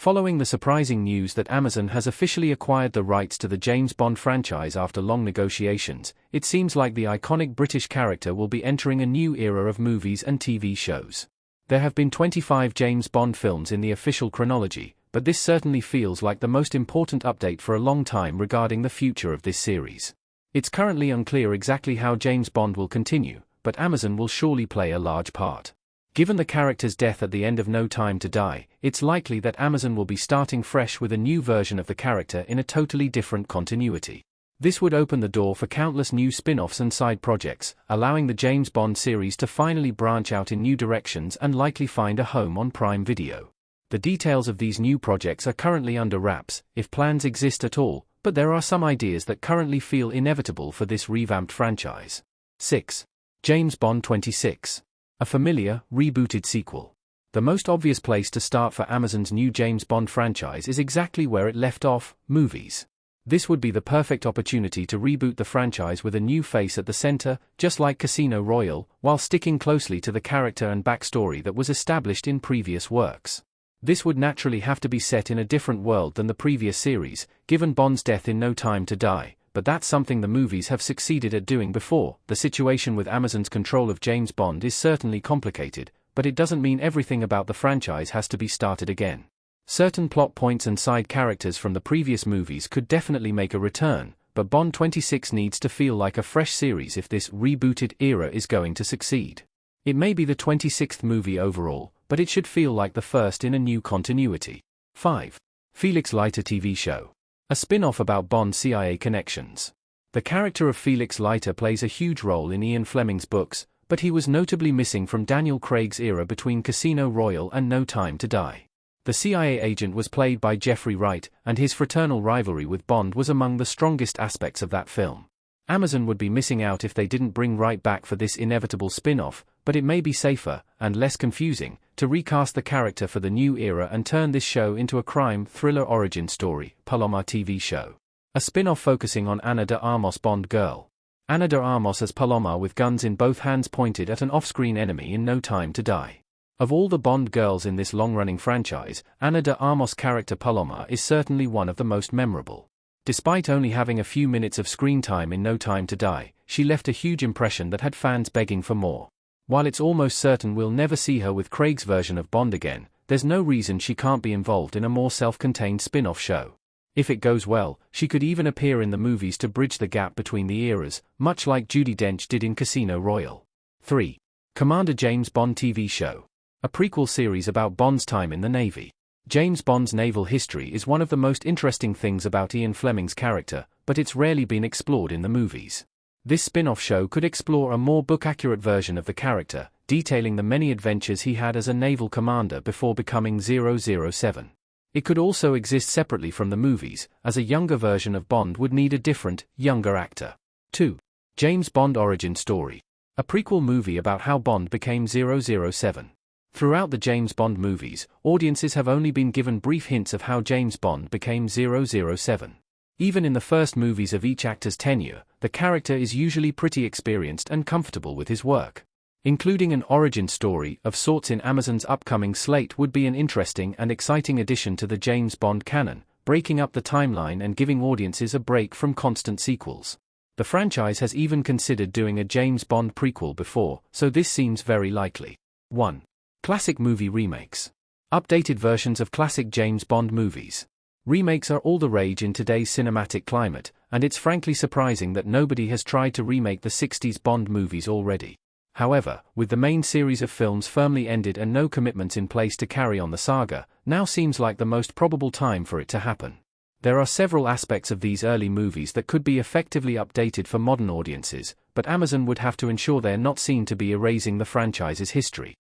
Following the surprising news that Amazon has officially acquired the rights to the James Bond franchise after long negotiations, it seems like the iconic British character will be entering a new era of movies and TV shows. There have been 25 James Bond films in the official chronology, but this certainly feels like the most important update for a long time regarding the future of this series. It's currently unclear exactly how James Bond will continue, but Amazon will surely play a large part. Given the character's death at the end of No Time to Die, it's likely that Amazon will be starting fresh with a new version of the character in a totally different continuity. This would open the door for countless new spin-offs and side projects, allowing the James Bond series to finally branch out in new directions and likely find a home on Prime Video. The details of these new projects are currently under wraps, if plans exist at all, but there are some ideas that currently feel inevitable for this revamped franchise. 6. James Bond 26. A familiar, rebooted sequel. The most obvious place to start for Amazon's new James Bond franchise is exactly where it left off, movies. This would be the perfect opportunity to reboot the franchise with a new face at the center, just like Casino Royale, while sticking closely to the character and backstory that was established in previous works. This would naturally have to be set in a different world than the previous series, given Bond's death in No Time to Die, but that's something the movies have succeeded at doing before. The situation with Amazon's control of James Bond is certainly complicated, but it doesn't mean everything about the franchise has to be started again. Certain plot points and side characters from the previous movies could definitely make a return, but Bond 26 needs to feel like a fresh series if this rebooted era is going to succeed. It may be the 26th movie overall, but it should feel like the first in a new continuity. 5. Felix Leiter TV show. A spin-off about Bond's CIA connections. The character of Felix Leiter plays a huge role in Ian Fleming's books, but he was notably missing from Daniel Craig's era between Casino Royale and No Time to Die. The CIA agent was played by Jeffrey Wright, and his fraternal rivalry with Bond was among the strongest aspects of that film. Amazon would be missing out if they didn't bring Wright back for this inevitable spin-off, but it may be safer, and less confusing, to recast the character for the new era and turn this show into a crime thriller origin story, Paloma TV show. A spin-off focusing on Ana de Armas Bond girl. Ana de Armas as Paloma with guns in both hands pointed at an off-screen enemy in No Time to Die. Of all the Bond girls in this long-running franchise, Ana de Armas' character Paloma is certainly one of the most memorable. Despite only having a few minutes of screen time in No Time to Die, she left a huge impression that had fans begging for more. While it's almost certain we'll never see her with Craig's version of Bond again, there's no reason she can't be involved in a more self-contained spin-off show. If it goes well, she could even appear in the movies to bridge the gap between the eras, much like Judi Dench did in Casino Royale. 3. Commander James Bond TV show. A prequel series about Bond's time in the Navy. James Bond's naval history is one of the most interesting things about Ian Fleming's character, but it's rarely been explored in the movies. This spin-off show could explore a more book-accurate version of the character, detailing the many adventures he had as a naval commander before becoming 007. It could also exist separately from the movies, as a younger version of Bond would need a different, younger actor. 2. James Bond Origin Story. A prequel movie about how Bond became 007. Throughout the James Bond movies, audiences have only been given brief hints of how James Bond became 007. Even in the first movies of each actor's tenure, the character is usually pretty experienced and comfortable with his work. Including an origin story of sorts in Amazon's upcoming slate would be an interesting and exciting addition to the James Bond canon, breaking up the timeline and giving audiences a break from constant sequels. The franchise has even considered doing a James Bond prequel before, so this seems very likely. 1. Classic movie remakes. Updated versions of classic James Bond movies. Remakes are all the rage in today's cinematic climate, and it's frankly surprising that nobody has tried to remake the 60s Bond movies already. However, with the main series of films firmly ended and no commitments in place to carry on the saga, now seems like the most probable time for it to happen. There are several aspects of these early movies that could be effectively updated for modern audiences, but Amazon would have to ensure they're not seen to be erasing the franchise's history.